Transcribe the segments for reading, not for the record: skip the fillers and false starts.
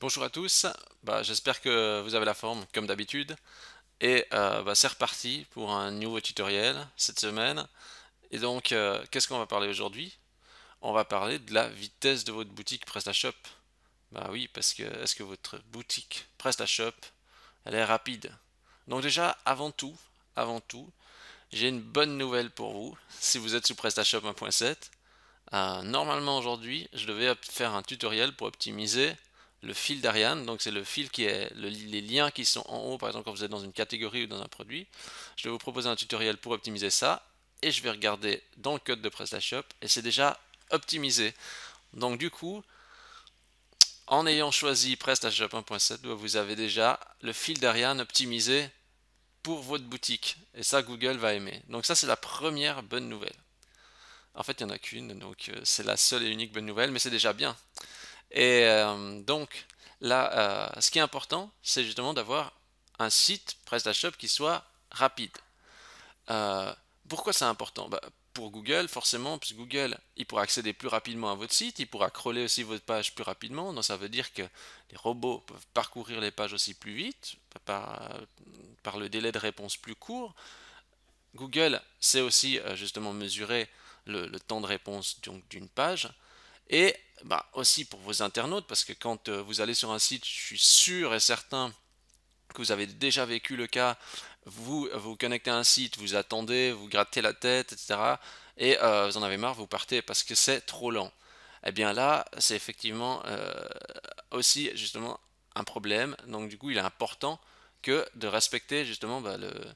Bonjour à tous, j'espère que vous avez la forme comme d'habitude et c'est reparti pour un nouveau tutoriel cette semaine. Et donc qu'est-ce qu'on va parler aujourd'hui? On va parler de la vitesse de votre boutique PrestaShop. Bah oui, parce que est-ce que votre boutique PrestaShop elle est rapide? Donc déjà avant tout, j'ai une bonne nouvelle pour vous si vous êtes sous PrestaShop 1.7. Normalement aujourd'hui, je devais faire un tutoriel pour optimiser le fil d'Ariane. Donc c'est le fil qui est les liens qui sont en haut, par exemple quand vous êtes dans une catégorie ou dans un produit. Je vais vous proposer un tutoriel pour optimiser ça et je vais regarder dans le code de PrestaShop et c'est déjà optimisé. Donc du coup, en ayant choisi PrestaShop 1.7, vous avez déjà le fil d'Ariane optimisé pour votre boutique et ça Google va aimer. Donc ça c'est la première bonne nouvelle. En fait, il n'y en a qu'une, donc c'est la seule et unique bonne nouvelle, mais c'est déjà bien. Et donc là, ce qui est important, c'est justement d'avoir un site PrestaShop qui soit rapide. Euh, Pourquoi c'est important? Pour Google, forcément, puisque Google, il pourra accéder plus rapidement à votre site, il pourra crawler aussi votre page plus rapidement, donc ça veut dire que les robots peuvent parcourir les pages aussi plus vite, par le délai de réponse plus court. Google sait aussi justement mesurer le temps de réponse d'une page, et aussi pour vos internautes, parce que quand vous allez sur un site, je suis sûr et certain que vous avez déjà vécu le cas, vous connectez à un site, vous attendez, vous grattez la tête, etc. Et vous en avez marre, vous partez parce que c'est trop lent. Eh bien là, c'est effectivement aussi justement un problème. Donc du coup, il est important que de respecter justement le-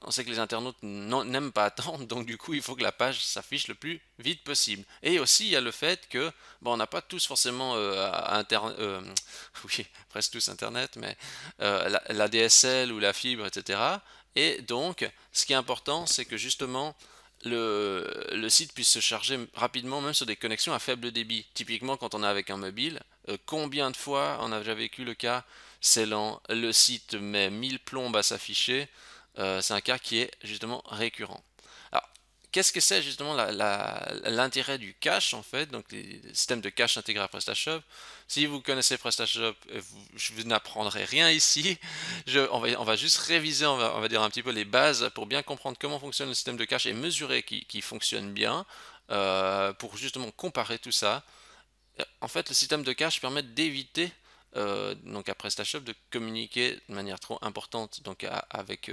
on sait que les internautes n'aiment pas attendre, donc du coup il faut que la page s'affiche le plus vite possible. Et aussi il y a le fait que on n'a pas tous forcément oui, presque tous internet, mais la DSL ou la fibre, etc. Et donc ce qui est important, c'est que justement le site puisse se charger rapidement, même sur des connexions à faible débit. Typiquement, quand on est avec un mobile, combien de fois on a déjà vécu le cas, c'est lent, le site met 1000 plombes à s'afficher, c'est un cas qui est justement récurrent. Alors, qu'est-ce que c'est justement l'intérêt du cache en fait, donc les systèmes de cache intégrés à PrestaShop? Si vous connaissez PrestaShop, je vous n'apprendrai rien ici. On va juste réviser, on va dire un petit peu les bases pour bien comprendre comment fonctionne le système de cache et mesurer qu'il fonctionne bien, pour justement comparer tout ça. En fait, le système de cache permet d'éviter donc à PrestaShop de communiquer de manière trop importante donc avec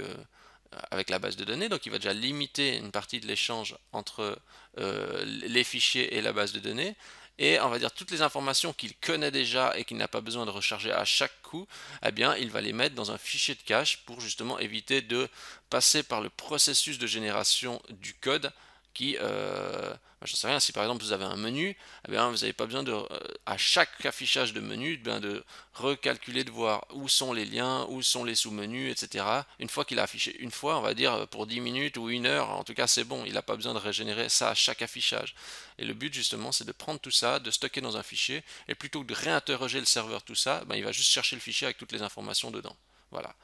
la base de données. Donc il va déjà limiter une partie de l'échange entre les fichiers et la base de données. Et on va dire toutes les informations qu'il connaît déjà et qu'il n'a pas besoin de recharger à chaque coup, eh bien il va les mettre dans un fichier de cache pour justement éviter de passer par le processus de génération du code qui, je ne sais rien, si par exemple vous avez un menu, eh bien, vous n'avez pas besoin de, à chaque affichage de menu, de recalculer, de voir où sont les liens, où sont les sous-menus, etc. Une fois qu'il a affiché une fois, on va dire pour 10 minutes ou une heure, en tout cas c'est bon, il n'a pas besoin de régénérer ça à chaque affichage. Et le but justement, c'est de prendre tout ça, de stocker dans un fichier, et plutôt que de réinterroger le serveur tout ça, il va juste chercher le fichier avec toutes les informations dedans. Voilà.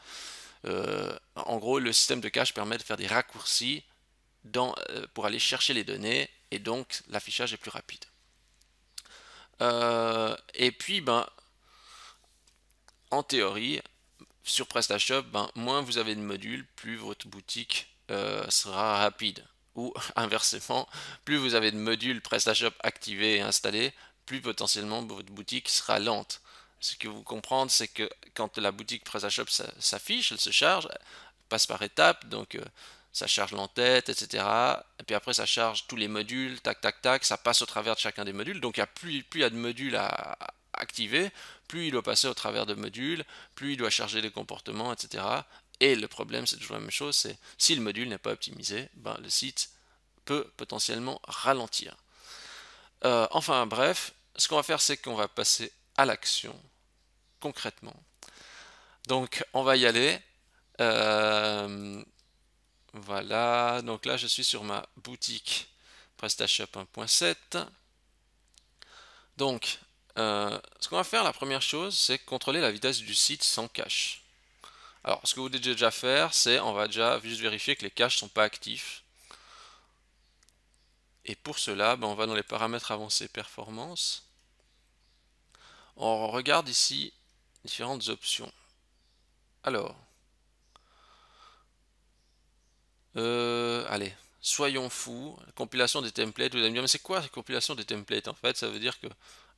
En gros, le système de cache permet de faire des raccourcis pour aller chercher les données, et donc l'affichage est plus rapide. Et puis, en théorie, sur PrestaShop, moins vous avez de modules, plus votre boutique sera rapide. Ou inversement, plus vous avez de modules PrestaShop activés et installés, plus potentiellement votre boutique sera lente. Ce que vous comprenez, c'est que quand la boutique PrestaShop s'affiche, elle se charge, elle passe par étapes, donc ça charge l'entête, etc. Et puis après, ça charge tous les modules, tac, tac, tac, ça passe au travers de chacun des modules. Donc plus il y a de modules à activer, plus il doit passer au travers de modules, plus il doit charger les comportements, etc. Et le problème, c'est toujours la même chose, c'est si le module n'est pas optimisé, le site peut potentiellement ralentir. Enfin bref, ce qu'on va faire, c'est qu'on va passer à l'action concrètement. Donc on va y aller. Euh, voilà, donc là je suis sur ma boutique PrestaShop 1.7. Donc, ce qu'on va faire, la première chose, c'est contrôler la vitesse du site sans cache. Alors, ce que vous devez déjà faire, c'est on va déjà juste vérifier que les caches sont pas actifs. Et pour cela, on va dans les paramètres avancés performance. On regarde ici différentes options. Alors, allez, soyons fous. Compilation des templates. Vous allez me dire, mais c'est quoi la compilation des templates? En fait, ça veut dire que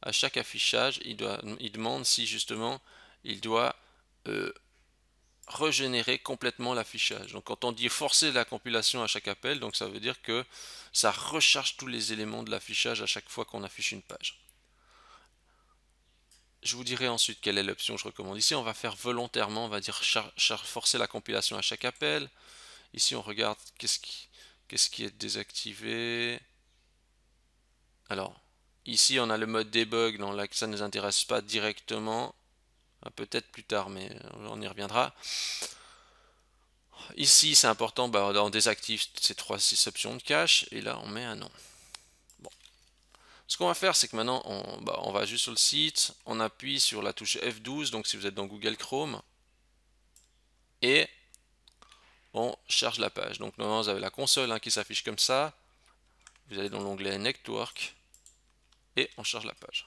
à chaque affichage, il demande si justement il doit régénérer complètement l'affichage. Donc quand on dit forcer la compilation à chaque appel, donc ça veut dire que ça recharge tous les éléments de l'affichage à chaque fois qu'on affiche une page. Je vous dirai ensuite quelle est l'option que je recommande. Ici, on va faire volontairement, on va dire forcer la compilation à chaque appel. Ici, on regarde qu'est-ce qui est désactivé. Alors, ici, on a le mode debug, donc là, ça ne nous intéresse pas directement. Peut-être plus tard, mais on y reviendra. Ici, c'est important, on désactive ces 6 options de cache, et là, on met un non. Bon. Ce qu'on va faire, c'est que maintenant, on va juste sur le site, on appuie sur la touche F12, donc si vous êtes dans Google Chrome, et on charge la page. Donc normalement, vous avez la console qui s'affiche comme ça, vous allez dans l'onglet Network, et on charge la page.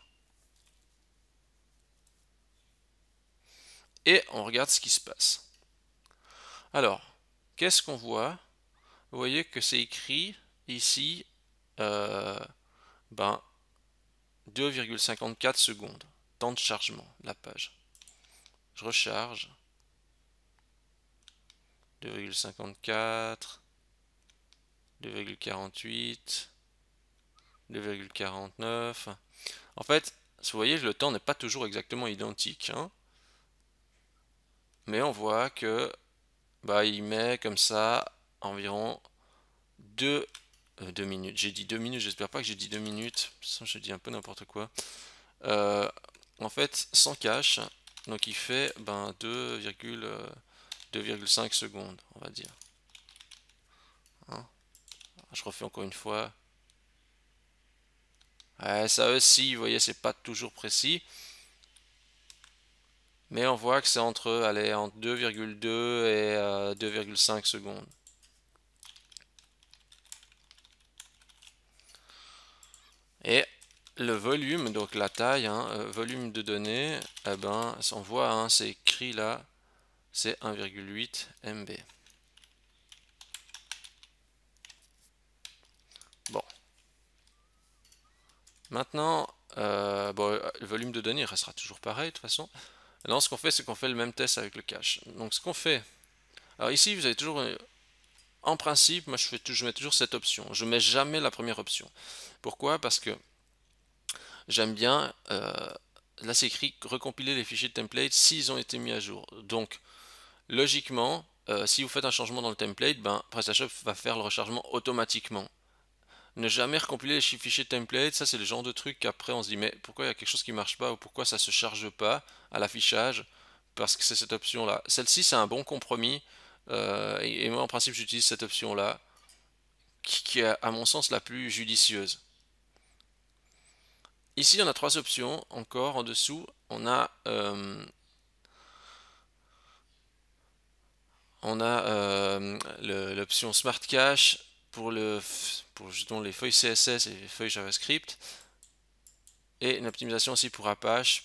Et on regarde ce qui se passe. Alors, qu'est-ce qu'on voit? Vous voyez que c'est écrit ici 2,54 secondes. Temps de chargement de la page. Je recharge. 2,54, 2,48, 2,49. En fait, vous voyez, le temps n'est pas toujours exactement identique, hein. Mais on voit que il met comme ça environ 2 minutes. J'ai dit 2 minutes, j'espère pas que j'ai dit 2 minutes. Je dis un peu n'importe quoi. Euh, en fait, sans cache, donc il fait 2,5 secondes, on va dire. Hein. Je refais encore une fois. Ouais, ça aussi, vous voyez, c'est pas toujours précis. Mais on voit que c'est entre 2,2 et 2,5 secondes. Et le volume, donc la taille, volume de données, on voit, c'est écrit là, c'est 1,8 MB. Bon. Maintenant, le volume de données restera toujours pareil de toute façon. Maintenant, ce qu'on fait, c'est qu'on fait le même test avec le cache. Donc, ce qu'on fait, alors ici, vous avez toujours, en principe, moi je mets toujours cette option. Je mets jamais la première option. Pourquoi? Parce que j'aime bien, là c'est écrit recompiler les fichiers de template s'ils ont été mis à jour. Donc, logiquement, si vous faites un changement dans le template, PrestaShop va faire le rechargement automatiquement. Ne jamais recompiler les fichiers template, ça c'est le genre de truc qu'après on se dit mais pourquoi il y a quelque chose qui marche pas ou pourquoi ça se charge pas à l'affichage parce que c'est cette option là. Celle-ci c'est un bon compromis et moi en principe j'utilise cette option là qui est à mon sens la plus judicieuse. Ici on a 3 options encore en dessous. On a l'option Smart Cache pour justement les feuilles CSS et les feuilles JavaScript. Et une optimisation aussi pour Apache,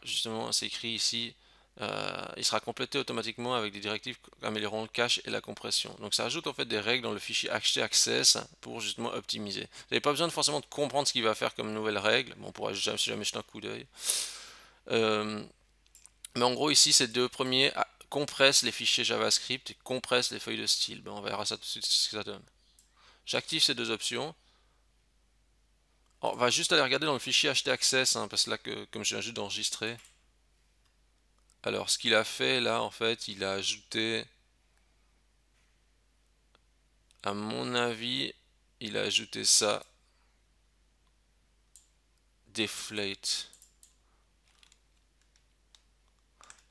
justement, c'est écrit ici, il sera complété automatiquement avec des directives améliorant le cache et la compression. Donc ça ajoute en fait des règles dans le fichier htaccess pour justement optimiser. Vous n'avez pas besoin forcément de comprendre ce qu'il va faire comme nouvelle règle, bon, on pourra jamais jeter un coup d'œil. Mais en gros ici, ces deux premiers compressent les fichiers JavaScript et compressent les feuilles de style. On verra ça tout de suite ce que ça donne. J'active ces 2 options. On va juste aller regarder dans le fichier htaccess, parce que là, comme je viens juste d'enregistrer. Alors, ce qu'il a fait là, en fait, il a ajouté, à mon avis, il a ajouté ça, deflate.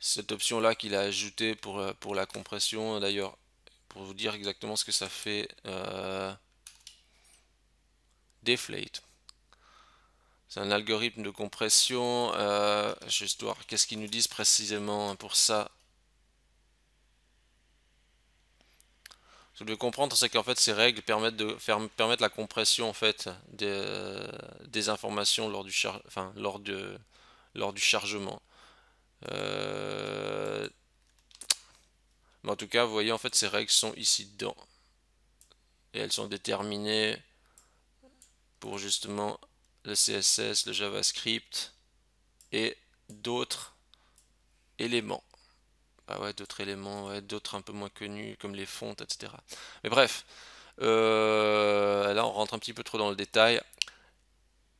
Cette option là qu'il a ajouté pour la compression, d'ailleurs, pour vous dire exactement ce que ça fait, deflate. C'est un algorithme de compression. Juste voir qu'est-ce qu'ils nous disent précisément pour ça. Ce que vous devez comprendre, c'est qu'en fait ces règles permettent la compression en fait des informations lors de lors du chargement. Mais en tout cas, vous voyez, en fait, ces règles sont ici dedans. Et elles sont déterminées pour justement le CSS, le JavaScript et d'autres éléments. Ah ouais, d'autres éléments, ouais, d'autres un peu moins connus comme les fontes, etc. Mais bref, là on rentre un petit peu trop dans le détail.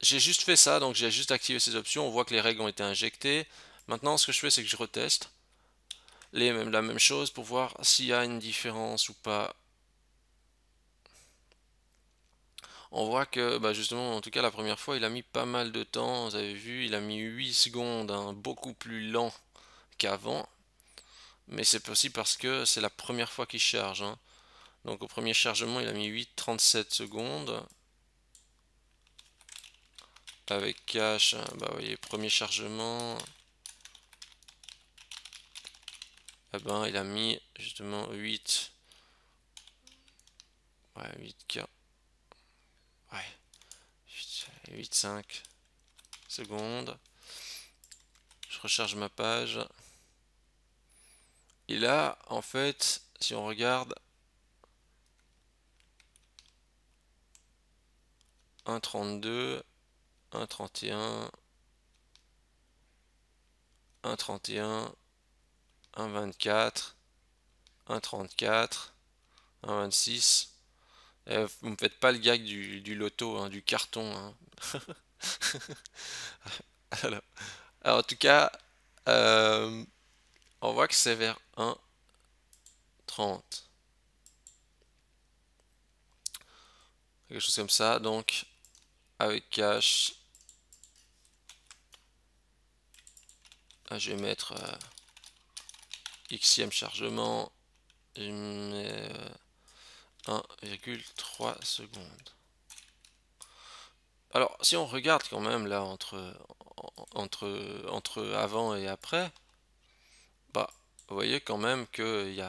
J'ai juste fait ça, donc j'ai juste activé ces options. On voit que les règles ont été injectées. Maintenant, ce que je fais, c'est que je reteste la même chose pour voir s'il y a une différence ou pas. On voit que, bah justement, en tout cas la première fois, il a mis pas mal de temps. Vous avez vu, il a mis 8 secondes, hein, beaucoup plus lent qu'avant. Mais c'est possible parce que c'est la première fois qu'il charge, hein. Donc au premier chargement, il a mis 8,37 secondes. Avec cache, bah vous voyez, premier chargement, eh ben, il a mis justement 8, ouais, 8K, ouais, 8,5 secondes. Je recharge ma page. Et là, en fait, si on regarde, 1,32, 1,31, 1,31, 1,24, 1,34, 1,26. Vous me faites pas le gag du loto, hein, du carton, hein. Alors, en tout cas, euh, on voit que c'est vers 1,30. Quelque chose comme ça. Donc, avec cache, je vais mettre xème chargement. Je mets 1,3 secondes. Alors, si on regarde quand même là entre avant et après, bah, vous voyez quand même qu'il il y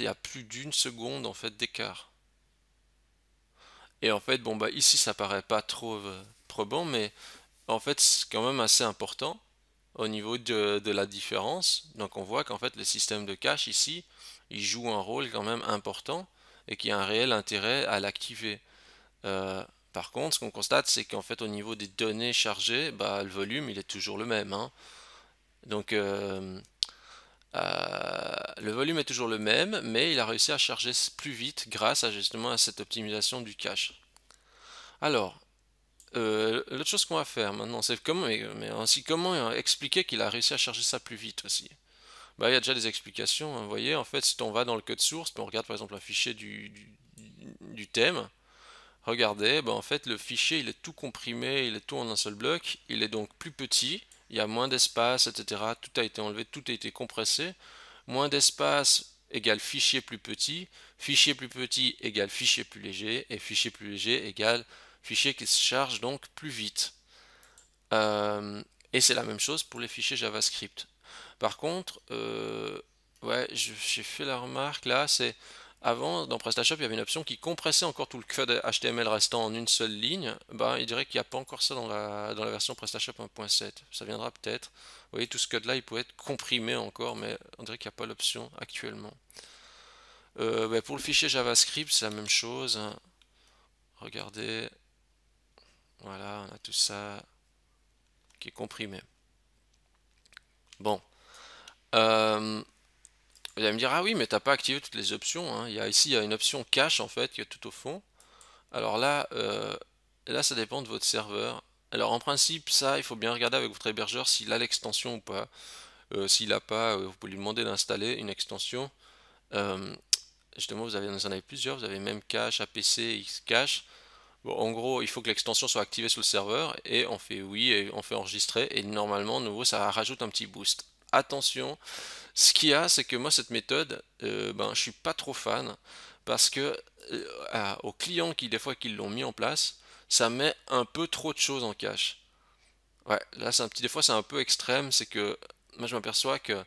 a plus d'une seconde en fait d'écart. Et en fait, bon bah ici ça paraît pas trop probant, mais en fait c'est quand même assez important au niveau de la différence. Donc on voit qu'en fait le système de cache ici, il joue un rôle quand même important et qu'il y a un réel intérêt à l'activer. Euh, Par contre, ce qu'on constate, c'est qu'en fait au niveau des données chargées, bah, le volume il est toujours le même, hein. Donc le volume est toujours le même, mais il a réussi à charger plus vite grâce à justement à cette optimisation du cache. Alors, l'autre chose qu'on va faire maintenant, c'est comment, mais aussi comment expliquer qu'il a réussi à charger ça plus vite aussi. Bah, il y a déjà des explications, hein. Vous voyez, en fait, si on va dans le code source, puis on regarde par exemple un fichier du thème, regardez, bah, en fait, le fichier, il est tout comprimé, il est tout en un seul bloc, il est donc plus petit, il y a moins d'espace, etc. Tout a été enlevé, tout a été compressé. Moins d'espace égale fichier plus petit égale fichier plus léger, et fichier plus léger égale fichier qui se charge donc plus vite. Et c'est la même chose pour les fichiers JavaScript. Par contre, ouais, j'ai fait la remarque là, c'est avant dans PrestaShop il y avait une option qui compressait encore tout le code HTML restant en une seule ligne. Ben, il dirait qu'il n'y a pas encore ça dans la version PrestaShop 1.7. Ça viendra peut-être. Vous voyez, tout ce code là il pourrait être comprimé encore, mais on dirait qu'il n'y a pas l'option actuellement. Ben, pour le fichier JavaScript, c'est la même chose, hein. Regardez, voilà, on a tout ça qui est comprimé. Bon. Euh, Vous allez me dire, ah oui, mais t'as pas activé toutes les options, hein. Ici, il y a une option cache en fait qui est tout au fond. Alors là, là, ça dépend de votre serveur. Alors en principe, ça, il faut bien regarder avec votre hébergeur s'il a l'extension ou pas. S'il n'a pas, vous pouvez lui demander d'installer une extension. Euh, Justement, vous en avez plusieurs. Vous avez même cache, APC, Xcache. Bon, en gros, il faut que l'extension soit activée sur le serveur et on fait oui et on fait enregistrer et normalement, de nouveau, ça rajoute un petit boost. Attention, ce qu'il y a, c'est que moi, cette méthode, ben, je suis pas trop fan parce que aux clients qui, des fois, qui l'ont mis en place, ça met un peu trop de choses en cache. Ouais, là, des fois, c'est un peu extrême. C'est que moi, je m'aperçois que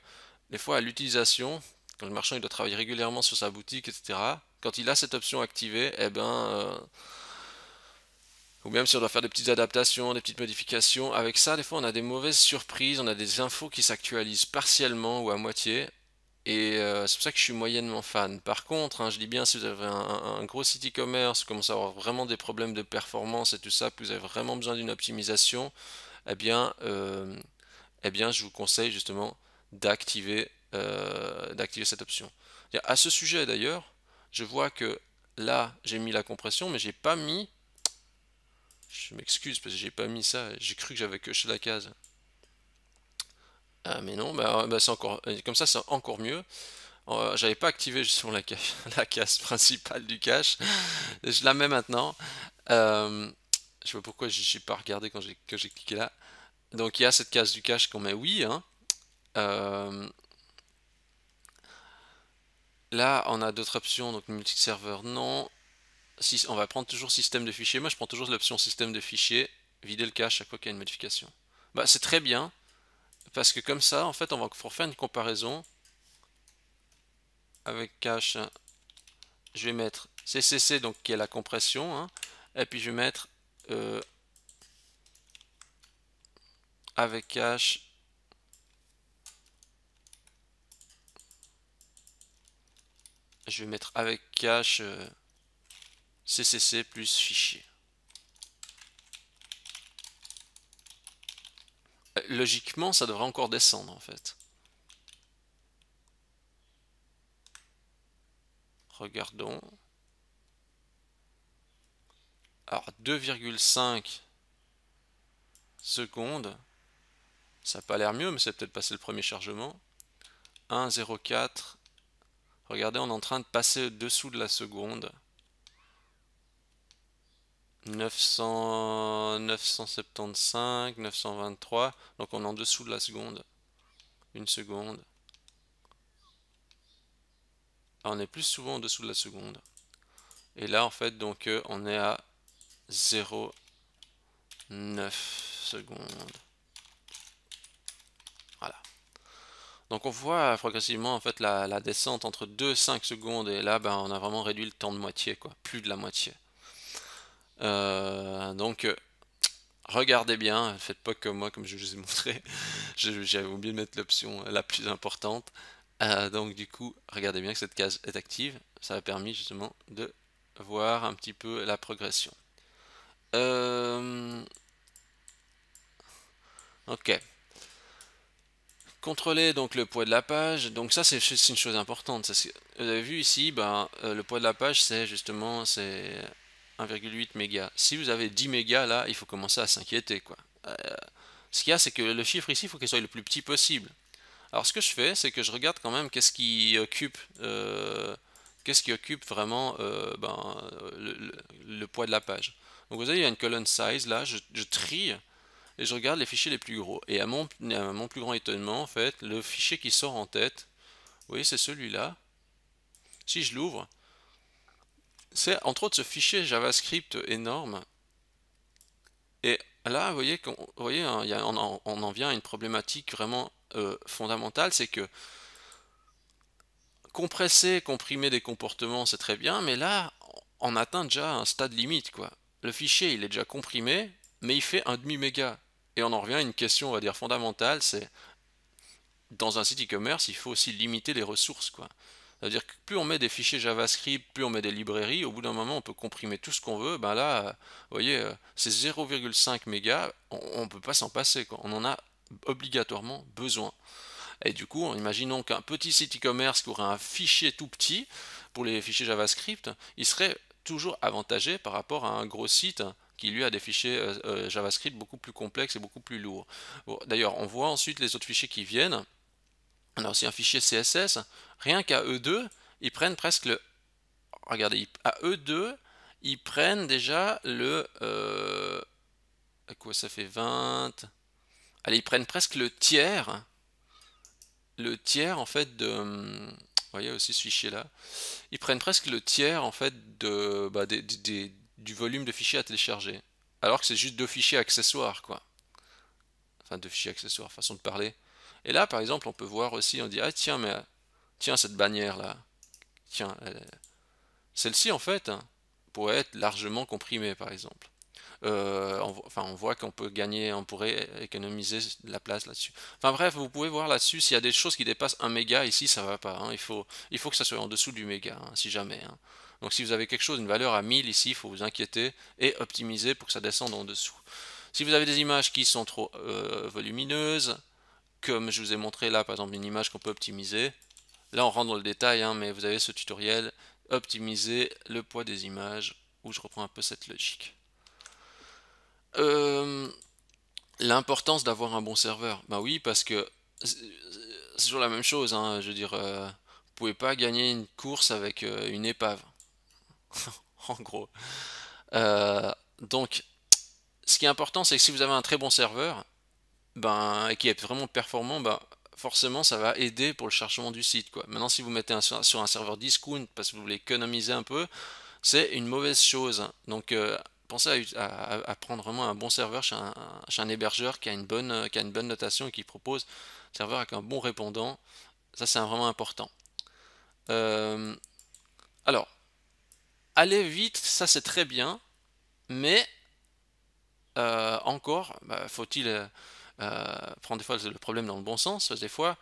des fois, à l'utilisation, quand le marchand il doit travailler régulièrement sur sa boutique, etc., quand il a cette option activée, eh ben, ou même si on doit faire des petites adaptations, des petites modifications. Avec ça, des fois, on a des mauvaises surprises, on a des infos qui s'actualisent partiellement ou à moitié. Et c'est pour ça que je suis moyennement fan. Par contre, hein, je dis bien, si vous avez un gros site e-commerce, vous commencez à avoir vraiment des problèmes de performance et tout ça, que vous avez vraiment besoin d'une optimisation, eh bien, euh, eh bien, je vous conseille justement d'activer cette option. À ce sujet d'ailleurs, je vois que là, j'ai mis la compression, mais j'ai pas mis. Je m'excuse parce que j'ai pas mis ça. J'ai cru que j'avais coché la case. Ah, mais non, bah, c'est encore comme ça, c'est encore mieux. J'avais pas activé justement la case principale du cache. Je la mets maintenant. Euh, je sais pas pourquoi j'ai pas regardé quand j'ai cliqué là. Donc il y a cette case du cache qu'on met oui, hein. Euh, Là, on a d'autres options, donc multiserveur non. Si, on va prendre toujours système de fichiers. Moi, je prends toujours l'option système de fichiers, vider le cache chaque fois qu'il y a une modification. Bah, c'est très bien, parce que comme ça, en fait, on va pouvoir faire une comparaison avec cache. Je vais mettre CCC, donc qui est la compression, hein, et puis je vais mettre avec cache. Je vais mettre avec cache CCC plus fichier. Logiquement, ça devrait encore descendre en fait. Regardons. Alors 2,5 secondes. Ça n'a pas l'air mieux, mais c'est peut-être passé le premier chargement. 1,04. Regardez, on est en train de passer au-dessous de la seconde. 975, 923. Donc on est en dessous de la seconde. Une seconde. Ah, on est plus souvent en dessous de la seconde. Et là, en fait, donc on est à 0,9 secondes. Voilà. Donc on voit progressivement en fait la descente entre 2 et 5 secondes et là ben, on a vraiment réduit le temps de moitié quoi, plus de la moitié. Donc regardez bien, faites pas comme moi comme je vous ai montré, j'avais oublié de mettre l'option la plus importante. Donc du coup regardez bien que cette case est active, ça a permis justement de voir un petit peu la progression. Euh, ok. Contrôler donc le poids de la page, donc ça c'est une chose importante. Vous avez vu ici, ben, le poids de la page c'est justement c'est 1,8 mégas. Si vous avez 10 mégas là, il faut commencer à s'inquiéter quoi. Euh, Ce qu'il y a c'est que le chiffre ici il faut qu'il soit le plus petit possible. Alors ce que je fais c'est que je regarde quand même qu'est-ce qui occupe vraiment ben, le poids de la page. Donc vous voyez il y a une colonne size là, je trie et je regarde les fichiers les plus gros. Et à mon plus grand étonnement, en fait, le fichier qui sort en tête, vous voyez, c'est celui-là. Si je l'ouvre, c'est entre autres ce fichier JavaScript énorme. Et là, vous voyez hein, on en vient à une problématique vraiment fondamentale, c'est que compresser, comprimer des comportements, c'est très bien, mais là, on atteint déjà un stade limite, quoi. Le fichier, il est déjà comprimé, mais il fait un demi-méga. Et on en revient à une question, on va dire, fondamentale, c'est dans un site e-commerce, il faut aussi limiter les ressources, quoi. C'est-à-dire que plus on met des fichiers JavaScript, plus on met des librairies, au bout d'un moment on peut comprimer tout ce qu'on veut, ben là, vous voyez, c'est 0,5 mégas, on ne peut pas s'en passer, quoi. On en a obligatoirement besoin. Et du coup, imaginons qu'un petit site e-commerce qui aurait un fichier tout petit, pour les fichiers JavaScript, il serait toujours avantagé par rapport à un gros site qui lui a des fichiers JavaScript beaucoup plus complexes et beaucoup plus lourds. Bon, d'ailleurs, on voit ensuite les autres fichiers qui viennent. On a aussi un fichier CSS. Rien qu'à eux deux, ils prennent presque le. Regardez, à eux deux, ils prennent déjà le. À quoi ça fait 20. Allez, ils prennent presque le tiers. Le tiers en fait de. Vous voyez aussi ce fichier là. Ils prennent presque le tiers en fait du volume de fichiers à télécharger. Alors que c'est juste deux fichiers accessoires quoi. Enfin deux fichiers accessoires, façon de parler. Et là par exemple on peut voir aussi, on dit ah tiens mais tiens cette bannière là. Tiens, celle-ci en fait pourrait être largement comprimée par exemple. on voit qu'on peut gagner, on pourrait économiser de la place là-dessus. Enfin bref, vous pouvez voir là-dessus, s'il y a des choses qui dépassent un méga, ici ça va pas, hein. Il faut que ça soit en dessous du méga, hein, si jamais, hein. Donc si vous avez quelque chose, une valeur à 1000 ici, il faut vous inquiéter et optimiser pour que ça descende en dessous. Si vous avez des images qui sont trop volumineuses, comme je vous ai montré là, par exemple, une image qu'on peut optimiser, là on rentre dans le détail, hein, mais vous avez ce tutoriel, optimiser le poids des images, où je reprends un peu cette logique. L'importance d'avoir un bon serveur. Bah oui, parce que c'est toujours la même chose, hein, je veux dire, vous pouvez pas gagner une course avec une épave, en gros. Euh, donc, ce qui est important, c'est que si vous avez un très bon serveur, ben, et qui est vraiment performant, ben, forcément, ça va aider pour le chargement du site, quoi. Maintenant, si vous mettez sur un serveur discount parce que vous voulez économiser un peu, c'est une mauvaise chose. Donc, pensez à prendre vraiment un bon serveur chez un hébergeur qui a une bonne notation et qui propose un serveur avec un bon répondant. Ça, c'est vraiment important. Euh, alors, aller vite, ça c'est très bien, mais encore, bah, faut-il prendre des fois le problème dans le bon sens, parce que des fois,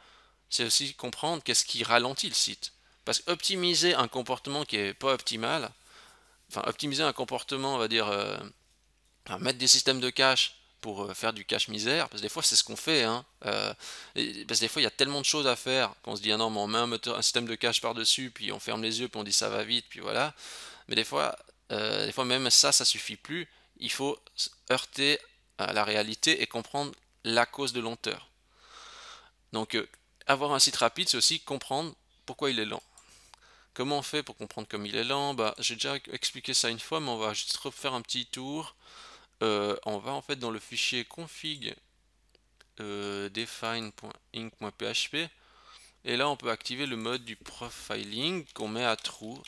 c'est aussi comprendre qu'est-ce qui ralentit le site. Parce qu'optimiser un comportement qui est pas optimal, enfin optimiser un comportement, on va dire, enfin, mettre des systèmes de cache pour faire du cache misère, parce que des fois c'est ce qu'on fait, hein. Parce que des fois il y a tellement de choses à faire qu'on se dit ah non mais on met un système de cache par-dessus, puis on ferme les yeux, puis on dit ça va vite, puis voilà. Mais des fois même ça suffit plus. Il faut heurter à la réalité et comprendre la cause de lenteur. Donc avoir un site rapide, c'est aussi comprendre pourquoi il est lent. Comment on fait pour comprendre comme il est lent? Bah, j'ai déjà expliqué ça une fois, mais on va juste refaire un petit tour. On va en fait dans le fichier config define.inc.php et là on peut activer le mode du profiling qu'on met à true.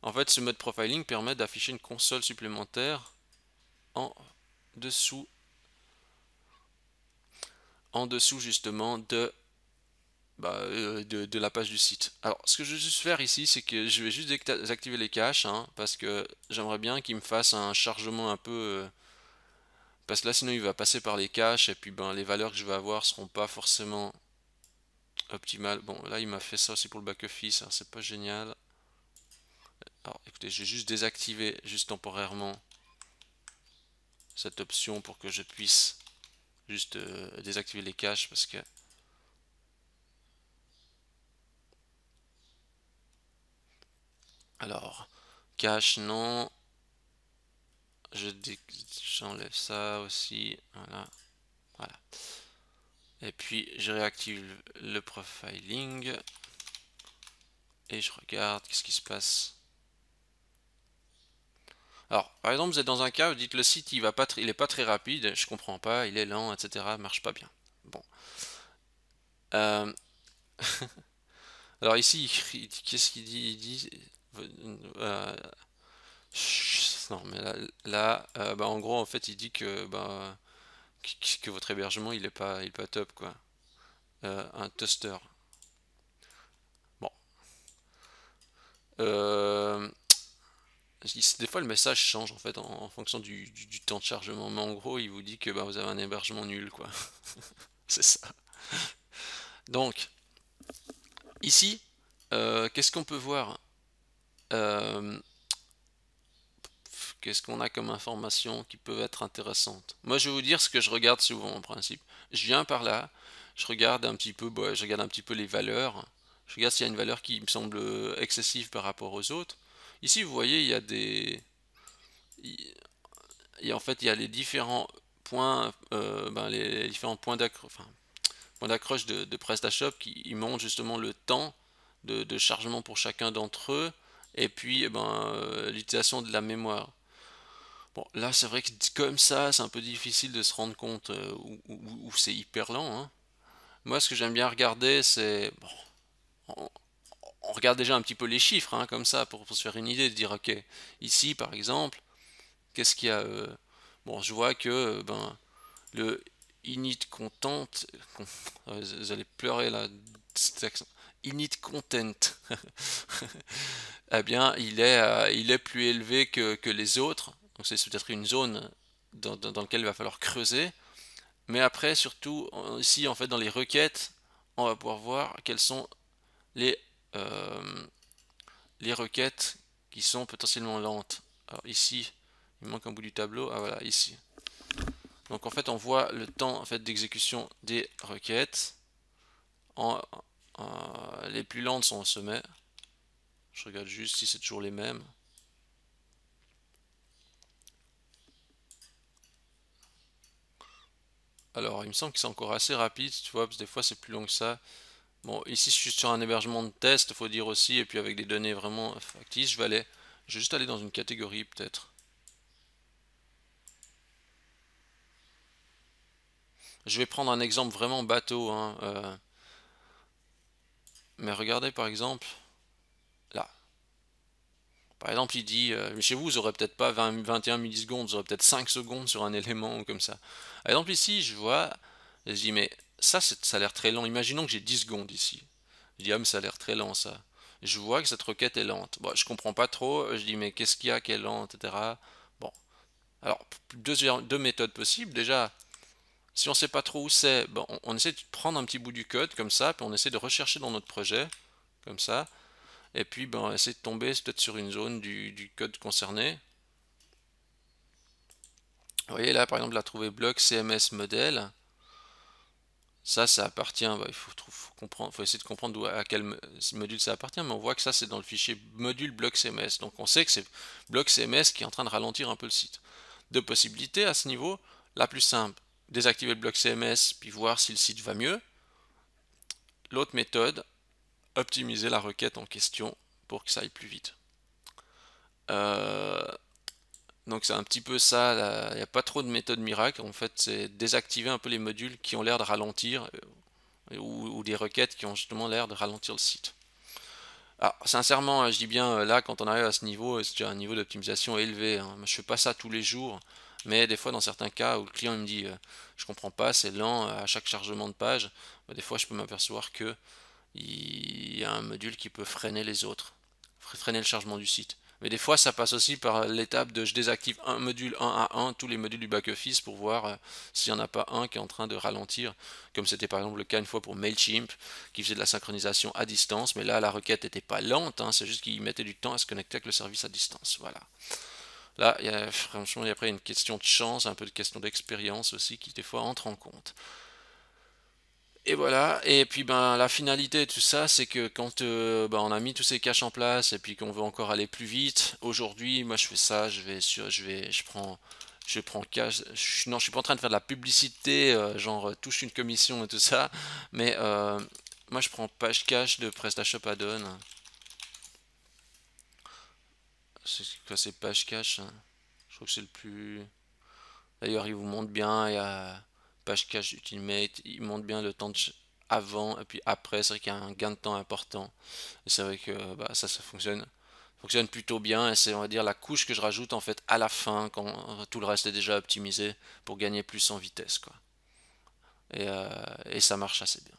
En fait, ce mode profiling permet d'afficher une console supplémentaire en dessous, justement de la page du site. Alors, ce que je vais juste faire ici, c'est que je vais juste désactiver les caches, hein, parce que j'aimerais bien qu'il me fasse un chargement un peu, parce que là, sinon, il va passer par les caches, et puis ben, les valeurs que je vais avoir seront pas forcément optimales. Bon, là, il m'a fait ça aussi pour le back-office, hein, c'est pas génial. Alors, écoutez, je vais juste désactiver, juste temporairement, cette option pour que je puisse juste désactiver les caches, parce que alors, cache non, j'enlève ça aussi, voilà, voilà. Et puis je réactive le profiling et je regarde qu'est-ce qui se passe. Alors, par exemple, vous êtes dans un cas, vous dites le site il est pas très rapide, je comprends pas, il est lent, etc. Marche pas bien. Bon. Euh, alors ici, qu'est-ce qu'il dit? Il dit euh, non, mais bah, en gros, en fait, il dit que bah, que votre hébergement il est pas top quoi. Un toaster. Bon. Euh, des fois le message change en fait en fonction du temps de chargement, mais en gros il vous dit que bah, vous avez un hébergement nul quoi. C'est ça. Donc ici, qu'est-ce qu'on peut voir? Euh, Qu'est-ce qu'on a comme informations qui peuvent être intéressantes? Moi je vais vous dire ce que je regarde souvent en principe. Je viens par là, je regarde un petit peu, bah, je regarde un petit peu les valeurs. Je regarde s'il y a une valeur qui me semble excessive par rapport aux autres. Ici vous voyez il y a et en fait, il y a les différents points, ben, les différents points d'accroche de PrestaShop qui montrent justement le temps de chargement pour chacun d'entre eux et puis eh ben, l'utilisation de la mémoire. Bon, là, c'est vrai que comme ça, c'est un peu difficile de se rendre compte où c'est hyper lent, hein. Moi, ce que j'aime bien regarder, c'est bon, on, on regarde déjà un petit peu les chiffres, hein, comme ça, pour se faire une idée, de dire, ok, ici, par exemple, qu'est-ce qu'il y a bon, je vois que ben, le init content, vous allez pleurer là, init content, eh bien, il est plus élevé que les autres. Donc c'est peut-être une zone dans laquelle il va falloir creuser. Mais après, surtout, ici, en fait, dans les requêtes, on va pouvoir voir quelles sont les, euh, les requêtes qui sont potentiellement lentes. Alors ici, il manque un bout du tableau. Ah voilà, ici. Donc en fait, on voit le temps en fait, d'exécution des requêtes. En, les plus lentes sont au sommet. Je regarde juste si c'est toujours les mêmes. Alors, il me semble que c'est encore assez rapide, tu vois, parce que des fois c'est plus long que ça. Bon, ici je suis sur un hébergement de test, faut dire aussi, et puis avec des données vraiment factices, je vais juste aller dans une catégorie peut-être. Je vais prendre un exemple vraiment bateau, hein, mais regardez par exemple, là. Par exemple, il dit, chez vous, vous aurez peut-être pas 21 millisecondes, vous aurez peut-être 5 secondes sur un élément ou comme ça. Par exemple, ici, je vois, je dis, mais ça a l'air très lent. Imaginons que j'ai 10 secondes ici. Je dis, ah, mais ça a l'air très lent, ça. Je vois que cette requête est lente. Bon, je comprends pas trop. Je dis, mais qu'est-ce qu'il y a qui est lent, etc. Bon, alors, deux méthodes possibles. Déjà, si on sait pas trop où c'est, bon, on essaie de prendre un petit bout du code comme ça, puis on essaie de rechercher dans notre projet, comme ça. Et puis, ben, on essaie de tomber peut-être sur une zone du code concerné. Vous voyez là, par exemple, la trouver bloc CMS modèle. Ça appartient, bah, faut comprendre, faut essayer de comprendre à quel module ça appartient, mais on voit que ça c'est dans le fichier module bloc CMS. Donc on sait que c'est bloc CMS qui est en train de ralentir un peu le site. Deux possibilités à ce niveau. La plus simple, désactiver le bloc CMS puis voir si le site va mieux. L'autre méthode, optimiser la requête en question pour que ça aille plus vite. Euh, donc c'est un petit peu ça, il n'y a pas trop de méthode miracle, en fait c'est désactiver un peu les modules qui ont l'air de ralentir ou des requêtes qui ont justement l'air de ralentir le site. Alors, sincèrement, je dis bien là, quand on arrive à ce niveau, c'est déjà un niveau d'optimisation élevé, hein. Je fais pas ça tous les jours, mais des fois, dans certains cas où le client me dit je comprends pas, c'est lent à chaque chargement de page, bah, des fois, je peux m'apercevoir que il y a un module qui peut freiner les autres, freiner le chargement du site. Mais des fois, ça passe aussi par l'étape de je désactive un module un à un, tous les modules du back-office pour voir s'il n'y en a pas un qui est en train de ralentir, comme c'était par exemple le cas une fois pour Mailchimp, qui faisait de la synchronisation à distance, mais là, la requête n'était pas lente, hein, c'est juste qu'il mettait du temps à se connecter avec le service à distance. Voilà. Là, franchement, il y a après une question de chance, un peu de question d'expérience aussi qui des fois entre en compte. Et voilà, et puis ben la finalité de tout ça, c'est que quand ben, on a mis tous ces caches en place et puis qu'on veut encore aller plus vite, aujourd'hui, moi je fais ça, je prends cache, non, je suis pas en train de faire de la publicité, genre touche une commission et tout ça, mais moi je prends page cache de PrestaShop Add-on. C'est quoi, c'est page cache, hein. Je trouve que c'est le plus. D'ailleurs, il vous montre bien, il y a page cache Ultimate, il montre bien le temps avant et puis après, c'est vrai qu'il y a un gain de temps important. Et c'est vrai que bah, ça fonctionne plutôt bien et c'est, on va dire, la couche que je rajoute en fait à la fin quand tout le reste est déjà optimisé pour gagner plus en vitesse, quoi. Et ça marche assez bien.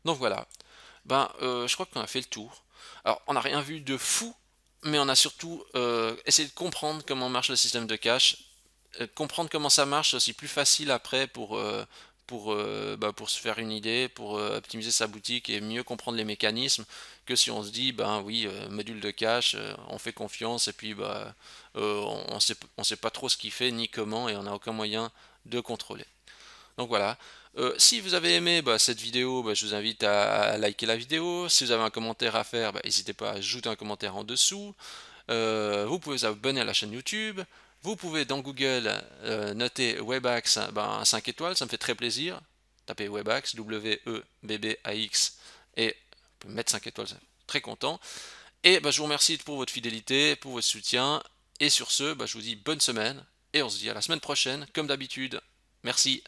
Donc voilà, je crois qu'on a fait le tour. Alors, on n'a rien vu de fou, mais on a surtout essayé de comprendre comment marche le système de cache. Comprendre comment ça marche, c'est aussi plus facile après pour se faire une idée, pour optimiser sa boutique et mieux comprendre les mécanismes que si on se dit, ben oui, module de cache, on fait confiance et puis on sait pas trop ce qu'il fait ni comment et on n'a aucun moyen de contrôler. Donc voilà. Si vous avez aimé cette vidéo, je vous invite à liker la vidéo. Si vous avez un commentaire à faire, n'hésitez pas à ajouter un commentaire en dessous. Vous pouvez vous abonner à la chaîne YouTube. Vous pouvez dans Google noter Webax 5 étoiles, ça me fait très plaisir. Tapez Webax, W-E-B-B-A-X et vous pouvez mettre 5 étoiles, très content. Et je vous remercie pour votre fidélité, pour votre soutien. Et sur ce, je vous dis bonne semaine et on se dit à la semaine prochaine, comme d'habitude. Merci.